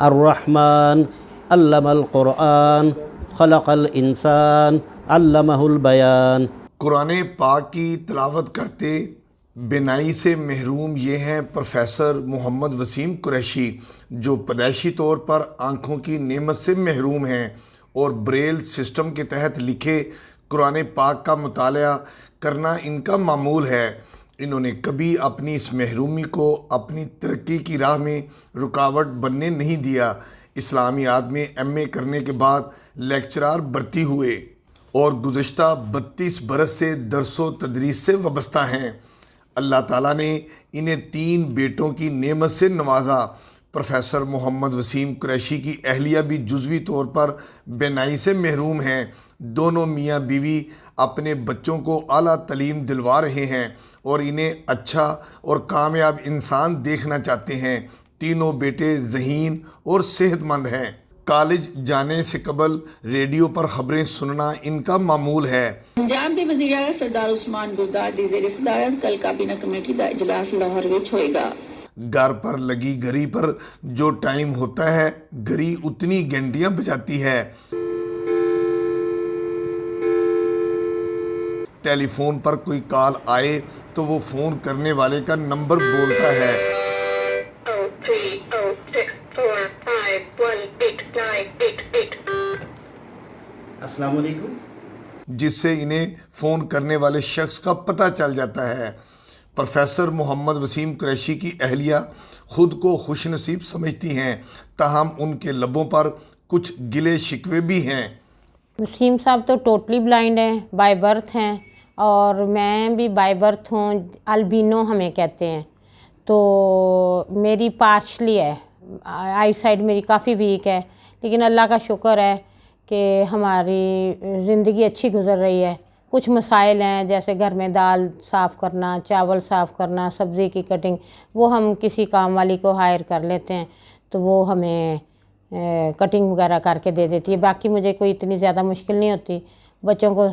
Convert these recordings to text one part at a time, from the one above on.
الرحمن علم القرآن خلق الانسان علمہ البیان۔ قرآن پاک کی تلاوت کرتے بینائی سے محروم یہ ہیں پروفیسر محمد وسیم قریشی، جو پیدائشی طور پر آنکھوں کی نعمت سے محروم ہیں اور بریل سسٹم کے تحت لکھے قرآن پاک کا مطالعہ کرنا ان کا معمول ہے۔ انہوں نے کبھی اپنی اس محرومی کو اپنی ترقی کی راہ میں رکاوٹ بننے نہیں دیا۔ اسلامیات میں ایم اے کرنے کے بعد لیکچرار بھرتی ہوئے اور گزشتہ 32 برس سے درس و تدریس سے وابستہ ہیں۔ اللہ تعالیٰ نے انہیں 3 بیٹوں کی نعمت سے نوازا۔ پروفیسر محمد وسیم قریشی کی اہلیہ بھی جزوی طور پر بینائی سے محروم ہیں۔ دونوں میاں بیوی اپنے بچوں کو اعلیٰ تعلیم دلوا رہے ہیں اور انہیں اچھا اور کامیاب انسان دیکھنا چاہتے ہیں۔ تینوں بیٹے ذہین اور صحت مند ہیں۔ کالج جانے سے قبل ریڈیو پر خبریں سننا ان کا معمول ہے۔ پنجاب کے وزیر اعلیٰ سردار عثمان گلدار دی زیر صدارت کل کابینہ کمیٹی کا اجلاس لاہور میں ہوئے گا۔ گھر پر لگی گھڑی پر جو ٹائم ہوتا ہے، گھڑی اتنی گھنٹیاں بجاتی ہے۔ ٹیلی فون پر کوئی کال آئے تو وہ فون کرنے والے کا نمبر بولتا ہے۔ السلام علیکم، جس سے انہیں فون کرنے والے شخص کا پتہ چل جاتا ہے۔ پروفیسر محمد وسیم قریشی کی اہلیہ خود کو خوش نصیب سمجھتی ہیں، تاہم ان کے لبوں پر کچھ گلے شکوے بھی ہیں۔ وسیم صاحب تو ٹوٹلی بلائنڈ ہیں، بائی برتھ ہیں، اور میں بھی بائی برتھ ہوں، البینو ہمیں کہتے ہیں۔ تو میری پارشلی ہے، آئی سائڈ میری کافی ویک ہے، لیکن اللہ کا شکر ہے کہ ہماری زندگی اچھی گزر رہی ہے۔ کچھ مسائل ہیں، جیسے گھر میں دال صاف کرنا، چاول صاف کرنا، سبزی کی کٹنگ، وہ ہم کسی کام والی کو ہائر کر لیتے ہیں تو وہ ہمیں کٹنگ وغیرہ کر کے دے دیتی ہے۔ باقی مجھے کوئی اتنی زیادہ مشکل نہیں ہوتی۔ بچوں کو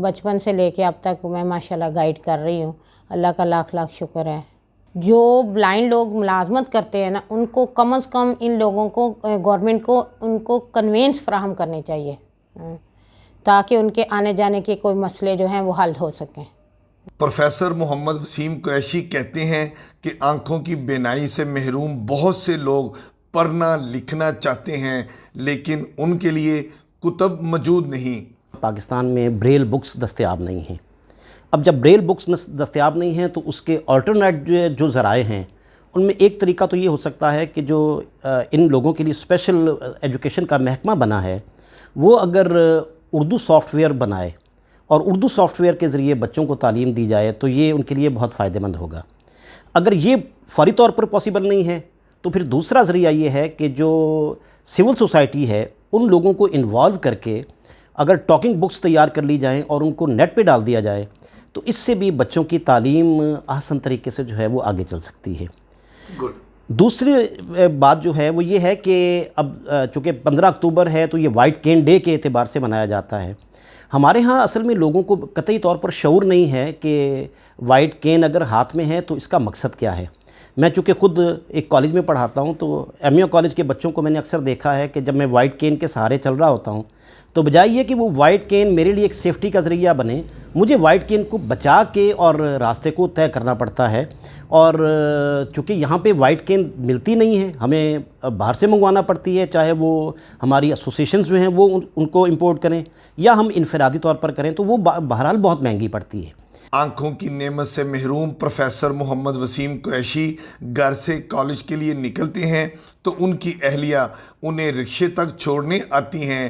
بچپن سے لے کے اب تک میں ماشاءاللہ گائیڈ کر رہی ہوں۔ اللہ کا لاکھ لاکھ شکر ہے۔ جو بلائنڈ لوگ ملازمت کرتے ہیں نا، ان کو کم از کم ان لوگوں کو گورنمنٹ کو ان کو کنوینس فراہم کرنے چاہیے تاکہ ان کے آنے جانے کے کوئی مسئلے جو ہیں وہ حل ہو سکیں۔ پروفیسر محمد وسیم قریشی کہتے ہیں کہ آنکھوں کی بینائی سے محروم بہت سے لوگ پڑھنا لکھنا چاہتے ہیں، لیکن ان کے لیے کتب موجود نہیں۔ پاکستان میں بریل بکس دستیاب نہیں ہیں۔ اب جب بریل بکس دستیاب نہیں ہیں تو اس کے آلٹرنیٹ جو ذرائع ہیں ان میں ایک طریقہ تو یہ ہو سکتا ہے کہ جو ان لوگوں کے لیے اسپیشل ایجوکیشن کا محکمہ بنا ہے وہ اگر اردو سافٹ ویئر بنائے اور اردو سافٹ ویئر کے ذریعے بچوں کو تعلیم دی جائے تو یہ ان کے لیے بہت فائدہ مند ہوگا۔ اگر یہ فوری طور پر پاسبل نہیں ہے تو پھر دوسرا ذریعہ یہ ہے کہ جو سول سوسائٹی ہے ان لوگوں کو انوالو کر کے اگر ٹاکنگ بکس تیار کر لی جائیں اور ان کو نیٹ پہ ڈال دیا جائے تو اس سے بھی بچوں کی تعلیم آسان طریقے سے جو ہے وہ آگے چل سکتی ہے۔ دوسری بات جو ہے وہ یہ ہے کہ اب چونکہ 15 اکتوبر ہے تو یہ وائٹ کین ڈے کے اعتبار سے منایا جاتا ہے۔ ہمارے ہاں اصل میں لوگوں کو قطعی طور پر شعور نہیں ہے کہ وائٹ کین اگر ہاتھ میں ہے تو اس کا مقصد کیا ہے۔ میں چونکہ خود ایک کالج میں پڑھاتا ہوں تو ایم یو کالج کے بچوں کو میں نے اکثر دیکھا ہے کہ جب میں وائٹ کین کے سہارے چل رہا ہوتا ہوں تو بجائے یہ کہ وہ وائٹ کین میرے لیے ایک سیفٹی کا ذریعہ بنے، مجھے وائٹ کین کو بچا کے اور راستے کو طے کرنا پڑتا ہے۔ اور چونکہ یہاں پہ وائٹ کین ملتی نہیں ہے، ہمیں باہر سے منگوانا پڑتی ہے، چاہے وہ ہماری ایسوسیشنز جو ہیں وہ ان کو امپورٹ کریں یا ہم انفرادی طور پر کریں تو وہ بہرحال بہت مہنگی پڑتی ہے۔ آنکھوں کی نعمت سے محروم پروفیسر محمد وسیم قریشی گھر سے کالج کے لیے نکلتے ہیں تو ان کی اہلیہ انہیں رکشے تک چھوڑنے آتی ہیں۔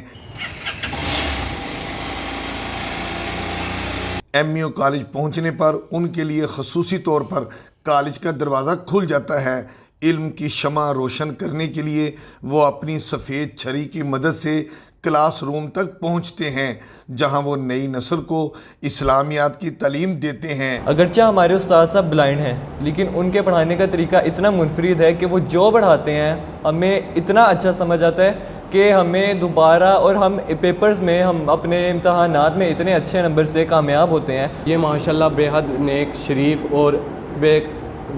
ایم یو کالج پہنچنے پر ان کے لیے خصوصی طور پر کالج کا دروازہ کھل جاتا ہے۔ علم کی شمع روشن کرنے کے لیے وہ اپنی سفید چھری کی مدد سے کلاس روم تک پہنچتے ہیں، جہاں وہ نئی نسل کو اسلامیات کی تعلیم دیتے ہیں۔ اگرچہ ہمارے استاد صاحب بلائنڈ ہیں، لیکن ان کے پڑھانے کا طریقہ اتنا منفرد ہے کہ وہ جو پڑھاتے ہیں ہمیں اتنا اچھا سمجھ آتا ہے کہ ہمیں دوبارہ، اور ہم پیپرز میں ہم اپنے امتحانات میں اتنے اچھے نمبر سے کامیاب ہوتے ہیں۔ یہ ماشاءاللہ بے حد نیک، شریف اور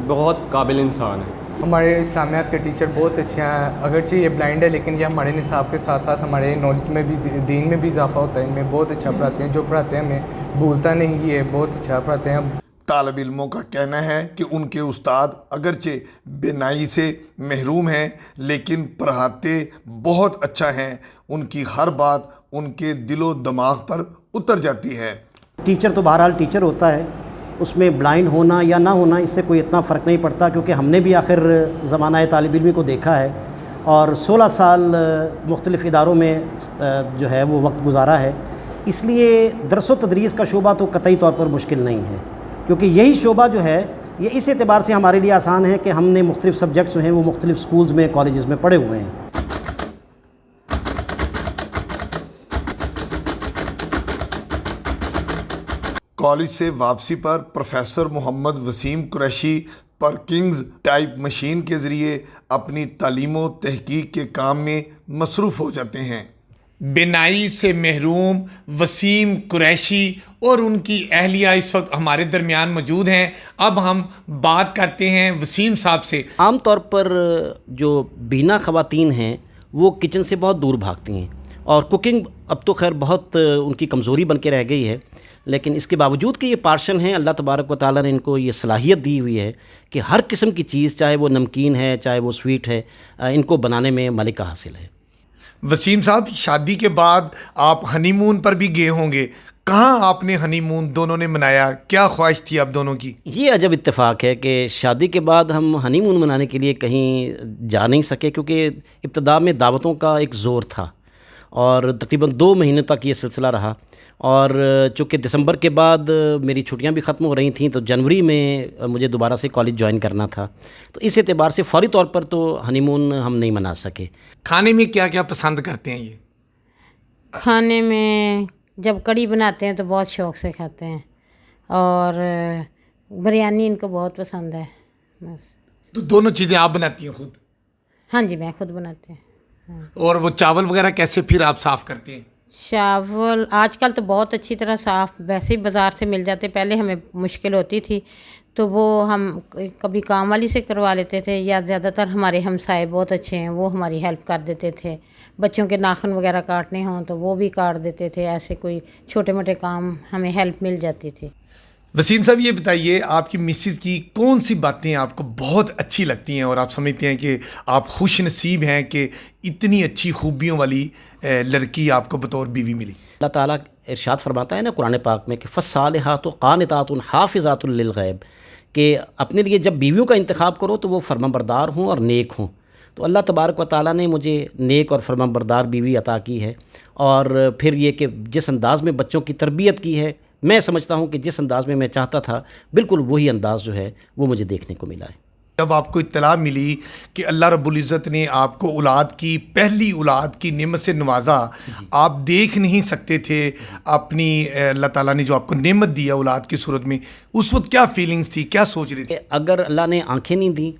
بہت قابل انسان ہے۔ ہمارے اسلامیات کے ٹیچر بہت اچھے ہیں، اگرچہ یہ بلائنڈ ہے لیکن یہ ہمارے نصاب کے ساتھ ساتھ ہمارے نالج میں بھی، دین میں بھی اضافہ ہوتا ہے، ان میں بہت اچھا پڑھاتے ہیں، جو پڑھاتے ہیں ہمیں بھولتا نہیں، یہ بہت اچھا پڑھاتے ہیں۔ طالب علموں کا کہنا ہے کہ ان کے استاد اگرچہ بینائی سے محروم ہیں لیکن پڑھاتے بہت اچھا ہیں، ان کی ہر بات ان کے دل و دماغ پر اتر جاتی ہے۔ ٹیچر تو بہرحال ٹیچر ہوتا ہے، اس میں بلائنڈ ہونا یا نہ ہونا اس سے کوئی اتنا فرق نہیں پڑتا، کیونکہ ہم نے بھی آخر زمانہ طالب علمی کو دیکھا ہے اور 16 سال مختلف اداروں میں جو ہے وہ وقت گزارا ہے، اس لیے درس و تدریس کا شعبہ تو قطعی طور پر مشکل نہیں ہے، کیونکہ یہی شعبہ جو ہے یہ اس اعتبار سے ہمارے لیے آسان ہے کہ ہم نے مختلف سبجیکٹس جو ہیں وہ مختلف سکولز میں، کالجز میں پڑھے ہوئے ہیں۔ کالج سے واپسی پر پروفیسر محمد وسیم قریشی پر کنگز ٹائپ مشین کے ذریعے اپنی تعلیم و تحقیق کے کام میں مصروف ہو جاتے ہیں۔ بینائی سے محروم وسیم قریشی اور ان کی اہلیہ اس وقت ہمارے درمیان موجود ہیں۔ اب ہم بات کرتے ہیں وسیم صاحب سے۔ عام طور پر جو بینا خواتین ہیں وہ کچن سے بہت دور بھاگتی ہیں، اور کوکنگ اب تو خیر بہت ان کی کمزوری بن کے رہ گئی ہے، لیکن اس کے باوجود کہ یہ پارشل ہیں، اللہ تبارک و تعالیٰ نے ان کو یہ صلاحیت دی ہوئی ہے کہ ہر قسم کی چیز، چاہے وہ نمکین ہے چاہے وہ سویٹ ہے، ان کو بنانے میں ملکہ حاصل ہے۔ وسیم صاحب، شادی کے بعد آپ ہنی مون پر بھی گئے ہوں گے، کہاں آپ نے ہنی مون دونوں نے منایا؟ کیا خواہش تھی آپ دونوں کی؟ یہ عجب اتفاق ہے کہ شادی کے بعد ہم ہنی مون منانے کے لیے کہیں جا نہیں سکے، کیونکہ ابتدا میں دعوتوں کا ایک زور تھا اور تقریباً 2 مہینے تک یہ سلسلہ رہا، اور چونکہ دسمبر کے بعد میری چھٹیاں بھی ختم ہو رہی تھیں تو جنوری میں مجھے دوبارہ سے کالج جوائن کرنا تھا، تو اس اعتبار سے فوری طور پر تو ہنی مون ہم نہیں منا سکے۔ کھانے میں کیا کیا پسند کرتے ہیں یہ؟ کھانے میں جب کڑی بناتے ہیں تو بہت شوق سے کھاتے ہیں، اور بریانی ان کو بہت پسند ہے۔ تو دونوں چیزیں آپ بناتی ہیں خود؟ ہاں جی، میں خود بناتی ہوں۔ اور وہ چاول وغیرہ کیسے پھر آپ صاف کرتے ہیں؟ چاول آج کل تو بہت اچھی طرح صاف ویسے ہی بازار سے مل جاتے، پہلے ہمیں مشکل ہوتی تھی تو وہ ہم کبھی کام والی سے کروا لیتے تھے، یا زیادہ تر ہمارے ہمسائے بہت اچھے ہیں، وہ ہماری ہیلپ کر دیتے تھے، بچوں کے ناخن وغیرہ کاٹنے ہوں تو وہ بھی کاٹ دیتے تھے، ایسے کوئی چھوٹے موٹے کام ہمیں ہیلپ مل جاتی تھی۔ وسیم صاحب، یہ بتائیے آپ کی مسز کی کون سی باتیں آپ کو بہت اچھی لگتی ہیں اور آپ سمجھتے ہیں کہ آپ خوش نصیب ہیں کہ اتنی اچھی خوبیوں والی لڑکی آپ کو بطور بیوی ملی؟ اللہ تعالیٰ ارشاد فرماتا ہے نا قرآن پاک میں کہ فالصالحات قانتات حافظات للغیب، کہ اپنے لیے جب بیویوں کا انتخاب کرو تو وہ فرمانبردار ہوں اور نیک ہوں، تو اللہ تبارک و تعالیٰ نے مجھے نیک اور فرمانبردار بیوی عطا کی ہے، اور پھر یہ کہ جس انداز میں بچوں کی تربیت کی ہے، میں سمجھتا ہوں کہ جس انداز میں چاہتا تھا بالکل وہی انداز جو ہے وہ مجھے دیکھنے کو ملا ہے۔ جب آپ کو اطلاع ملی کہ اللہ رب العزت نے آپ کو اولاد کی، پہلی اولاد کی نعمت سے نوازا، آپ دیکھ نہیں سکتے تھے اپنی اللہ تعالیٰ نے جو آپ کو نعمت دیا اولاد کی صورت میں، اس وقت کیا فیلنگز تھی، کیا سوچ رہی تھی؟ اگر اللہ نے آنکھیں نہیں دی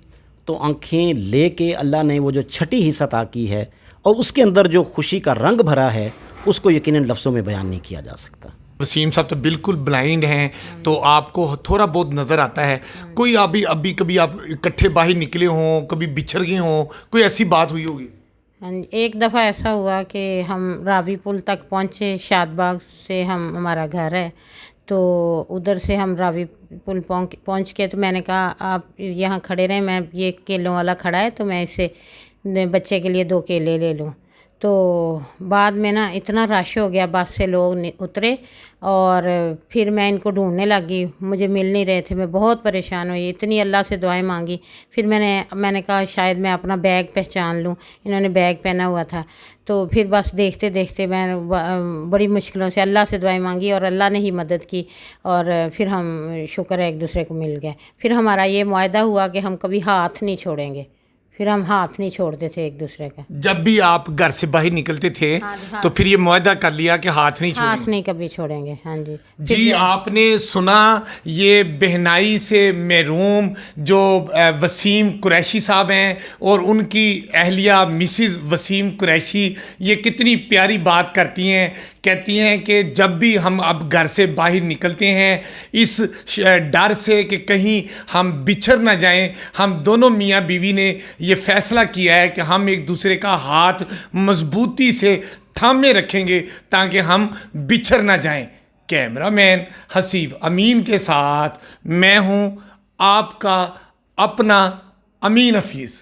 تو آنکھیں لے کے اللہ نے وہ جو چھٹی حصہ عطا کی ہے اور اس کے اندر جو خوشی کا رنگ بھرا ہے اس کو یقیناً لفظوں میں بیان نہیں کیا جا سکتا۔ وسیم صاحب تو بالکل بلائنڈ ہیں تو آپ کو تھوڑا بہت نظر آتا ہے، کوئی ابھی کبھی آپ اکٹھے باہر نکلے ہوں، کبھی بچھڑ گئے ہوں، کوئی ایسی بات ہوئی ہوگی؟ ایک دفعہ ایسا ہوا کہ ہم راوی پل تک پہنچے، شاد باغ سے ہمارا گھر ہے، تو ادھر سے ہم راوی پل پہنچ کے تو میں نے کہا آپ یہاں کھڑے رہیں، میں یہ کیلوں والا کھڑا ہے تو میں اسے بچے کے لیے 2 کیلے لے لوں۔ تو بعد میں نا اتنا رش ہو گیا، بس سے لوگ اترے اور پھر میں ان کو ڈھونڈنے لگی، مجھے مل نہیں رہے تھے، میں بہت پریشان ہوئی، اتنی اللہ سے دعائیں مانگی، پھر میں نے کہا شاید میں اپنا بیگ پہچان لوں، انہوں نے بیگ پہنا ہوا تھا، تو پھر بس دیکھتے دیکھتے میں بڑی مشکلوں سے اللہ سے دعائیں مانگی اور اللہ نے ہی مدد کی، اور پھر ہم شکر ہے ایک دوسرے کو مل گئے۔ پھر ہمارا یہ معاہدہ ہوا کہ ہم کبھی ہاتھ نہیں چھوڑیں گے، پھر ہم ہاتھ نہیں چھوڑتے تھے ایک دوسرے کا۔ جب بھی آپ گھر سے باہر نکلتے تھے تو پھر یہ معاہدہ کر لیا کہ ہاتھ نہیں چھوڑیں گے؟ ہاتھ نہیں کبھی چھوڑیں گے، ہاں جی۔ جی، آپ نے سنا یہ بہنائی سے محروم جو وسیم قریشی صاحب ہیں اور ان کی اہلیہ مسز وسیم قریشی یہ کتنی پیاری بات کرتی ہیں کہتی ہیں کہ جب بھی ہم اب گھر سے باہر نکلتے ہیں اس ڈر سے کہ کہیں ہم بچھڑ نہ جائیں، ہم دونوں میاں بیوی نے یہ فیصلہ کیا ہے کہ ہم ایک دوسرے کا ہاتھ مضبوطی سے تھامے رکھیں گے تاکہ ہم بچھڑ نہ جائیں۔ کیمرہ مین حسیب امین کے ساتھ میں ہوں آپ کا اپنا امین حفیظ۔